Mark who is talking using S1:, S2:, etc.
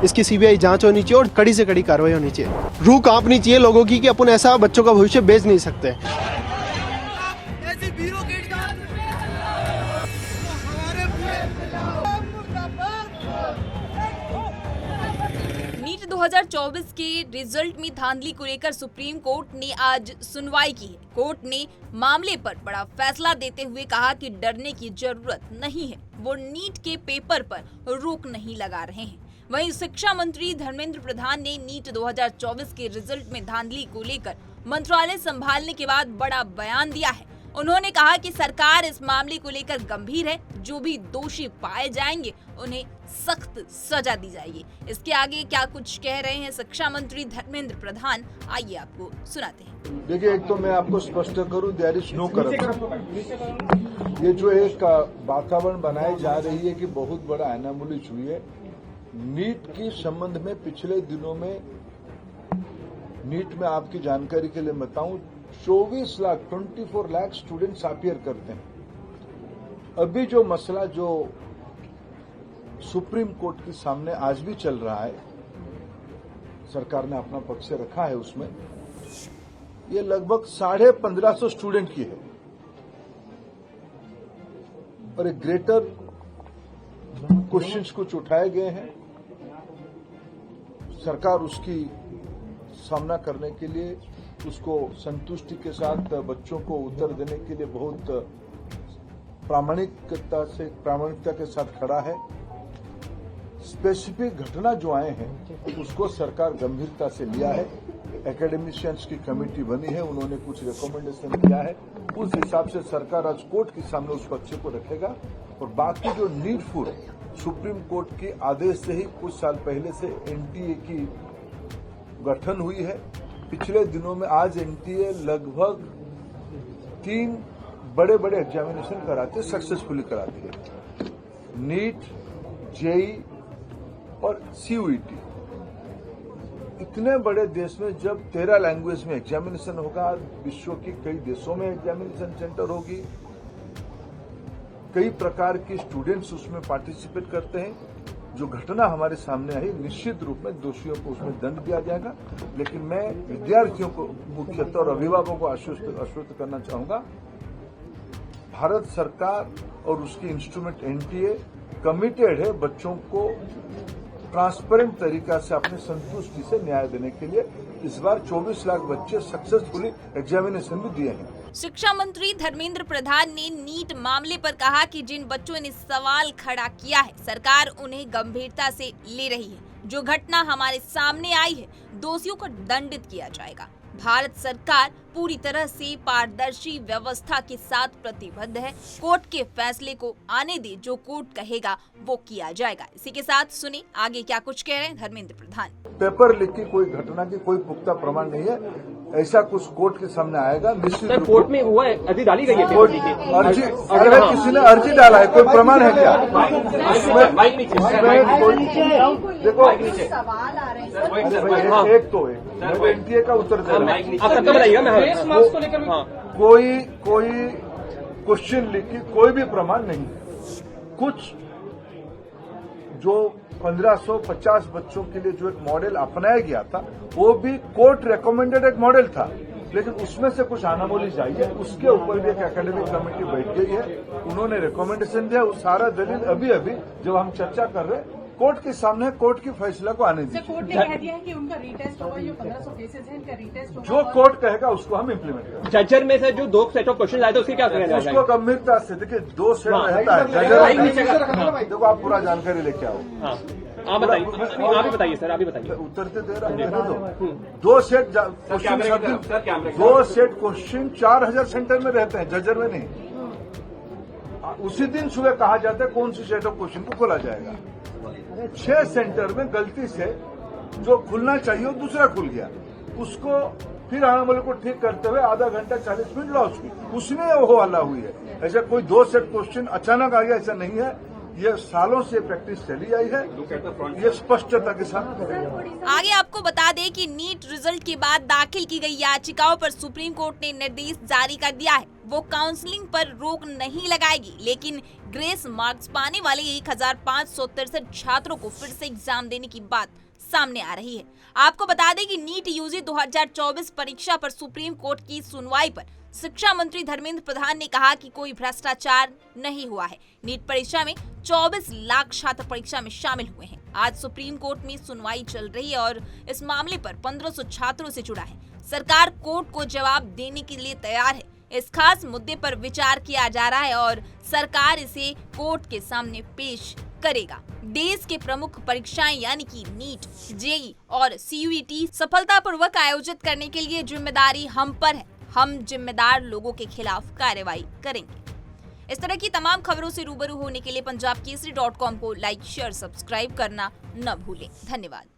S1: इसकी सीबीआई जांच होनी चाहिए और कड़ी से कड़ी कार्रवाई होनी चाहिए। रूह कांपनी चाहिए लोगों की कि अपन ऐसा बच्चों का भविष्य बेच नहीं सकते।
S2: नीट 2024 के रिजल्ट में धांधली को लेकर सुप्रीम कोर्ट ने आज सुनवाई की है। कोर्ट ने मामले पर बड़ा फैसला देते हुए कहा कि डरने की जरूरत नहीं है, वो नीट के पेपर पर रोक नहीं लगा रहे हैं। वहीं शिक्षा मंत्री धर्मेंद्र प्रधान ने नीट 2024 के रिजल्ट में धांधली को लेकर मंत्रालय संभालने के बाद बड़ा बयान दिया है। उन्होंने कहा कि सरकार इस मामले को लेकर गंभीर है, जो भी दोषी पाए जाएंगे उन्हें सख्त सजा दी जाएगी। इसके आगे क्या कुछ कह रहे हैं शिक्षा मंत्री धर्मेंद्र प्रधान, आइए आपको सुनाते हैं।
S3: देखिए, एक तो मैं आपको स्पष्ट करूं, देयर इज नो करप्शन। ये जो एक वातावरण बनाई जा रही है कि बहुत बड़ा एनामुलिज हुई है नीट के संबंध में। पिछले दिनों में नीट में आपकी जानकारी के लिए बताऊं 24 लाख स्टूडेंट्स अपीयर करते हैं। अभी जो मसला जो सुप्रीम कोर्ट के सामने आज भी चल रहा है, सरकार ने अपना पक्ष रखा है उसमें, ये लगभग 1550 स्टूडेंट की है और एक ग्रेटर क्वेश्चंस कुछ उठाए गए हैं। सरकार उसकी सामना करने के लिए, उसको संतुष्टि के साथ बच्चों को उत्तर देने के लिए बहुत प्रामाणिकता के साथ खड़ा है। स्पेसिफिक घटना जो आए हैं उसको सरकार गंभीरता से लिया है। एकेडमिशियंस की कमेटी बनी है, उन्होंने कुछ रिकमेंडेशन किया है, उस हिसाब से सरकार आज कोर्ट के सामने उस पक्ष को रखेगा। और बाकी जो नीडफुल सुप्रीम कोर्ट के आदेश से ही कुछ साल पहले से एनटीए की गठन हुई है। पिछले दिनों में आज एनटीए लगभग 3 बड़े बड़े एग्जामिनेशन कराते, सक्सेसफुली कराती है। नीट, जेई और सीयूईटी। इतने बड़े देश में जब 13 लैंग्वेज में एग्जामिनेशन होगा, विश्व के कई देशों में एग्जामिनेशन सेंटर होगी, कई प्रकार के स्टूडेंट्स उसमें पार्टिसिपेट करते हैं। जो घटना हमारे सामने आई, निश्चित रूप में दोषियों को उसमें दंड दिया जाएगा। लेकिन मैं विद्यार्थियों को मुख्यतः और अभिभावकों को आश्वस्त करना चाहूंगा, भारत सरकार और उसकी इंस्ट्रूमेंट एनटीए कमिटेड है बच्चों को ट्रांसपेरेंट तरीका से अपनी संतुष्टि से न्याय देने के लिए। इस बार 24 लाख बच्चे सक्सेसफुली एग्जामिनेशन भी दिए हैं।
S2: शिक्षा मंत्री धर्मेंद्र प्रधान ने नीट मामले पर कहा कि जिन बच्चों ने सवाल खड़ा किया है, सरकार उन्हें गंभीरता से ले रही है। जो घटना हमारे सामने आई है, दोषियों को दंडित किया जाएगा। भारत सरकार पूरी तरह से पारदर्शी व्यवस्था के साथ प्रतिबद्ध है। कोर्ट के फैसले को आने दे, जो कोर्ट कहेगा वो किया जाएगा। इसी के साथ सुने आगे क्या कुछ कह रहे हैं धर्मेंद्र प्रधान।
S3: पेपर लीक की कोई घटना की कोई पुख्ता प्रमाण नहीं है। ऐसा कुछ कोर्ट के सामने आएगा निश्चित।
S4: सर, कोर्ट में हुआ है, अर्जी डाली गई है
S3: अर्जी, अगर किसी ने अर्जी डाला है, कोई प्रमाण है क्या? देखो, एक तो है एनटीए का उत्तर दे रहा हूं। कोई क्वेश्चन लीक की कोई भी प्रमाण नहीं है। कुछ जो 1550 बच्चों के लिए जो एक मॉडल अपनाया गया था, वो भी कोर्ट रिकमेंडेड एक मॉडल था, लेकिन उसमें से कुछ अनामोलीज आई है। उसके ऊपर भी एक एकेडमिक कमेटी बैठ गई है, उन्होंने रिकमेंडेशन दिया। वो सारा दलील अभी जब हम चर्चा कर रहे हैं कोर्ट के सामने, कोर्ट की फैसला को आने दीजिए।
S5: कोर्ट ने कह दिया है कि उनका रीटेस्ट होगा, जो 1500 केसेज हैं, इनका रीटेस्ट होगा।
S3: जो कोर्ट कहेगा उसको हम इम्प्लीमेंट करेंगे।
S4: जजर में से जो 2 सेट ऑफ क्वेश्चन आए थे उसकी क्या करेंगे?
S3: उसको गंभीरता से देखिए, 2 सेट रहता है। देखो, आप पूरा जानकारी लेके आओ।
S4: आप बताइए, आप ही बताइए सर, आप ही बताइए।
S3: उत्तर तो दे रहा हूं। 2 set question 2 set question 4000 centre में रहते हैं, जजर में नहीं। उसी दिन सुबह कहा जाता है कौन सी सेट ऑफ क्वेश्चन को खोला जाएगा। 6 सेंटर में गलती से जो खुलना चाहिए वो दूसरा खुल गया, उसको फिर अनामोली को ठीक करते हुए आधा घंटा 40 मिनट लॉस हुई, उसमें वो हल्ला हुई है। ऐसा कोई 2 सेट क्वेश्चन अचानक आ गया, ऐसा नहीं है। ये सालों से प्रैक्टिस चली आई है, ये स्पष्टता के साथ करेंगे।
S2: आगे आपको बता दें कि नीट रिजल्ट के बाद दाखिल की गई याचिकाओं पर सुप्रीम कोर्ट ने निर्देश जारी कर दिया है। वो काउंसलिंग पर रोक नहीं लगाएगी, लेकिन ग्रेस मार्क्स पाने वाले 1563 छात्रों को फिर से एग्जाम देने की बात सामने आ रही है। आपको बता दें कि नीट यूजी 2024 परीक्षा पर सुप्रीम कोर्ट की सुनवाई पर शिक्षा मंत्री धर्मेंद्र प्रधान ने कहा कि कोई भ्रष्टाचार नहीं हुआ है। नीट परीक्षा में 24 लाख छात्र परीक्षा में शामिल हुए हैं। आज सुप्रीम कोर्ट में सुनवाई चल रही है और इस मामले पर 1500 छात्रों से जुड़ा है। सरकार कोर्ट को जवाब देने के लिए तैयार है। इस खास मुद्दे पर विचार किया जा रहा है और सरकार इसे कोर्ट के सामने पेश करेगा। देश के प्रमुख परीक्षाएं यानी कि नीट, जेईई और सीयूईटी सफलतापूर्वक आयोजित करने के लिए जिम्मेदारी हम पर है। हम जिम्मेदार लोगों के खिलाफ कार्रवाई करेंगे। इस तरह की तमाम खबरों से रूबरू होने के लिए पंजाबकेसरी.com को लाइक, शेयर, सब्सक्राइब करना न भूलें। धन्यवाद।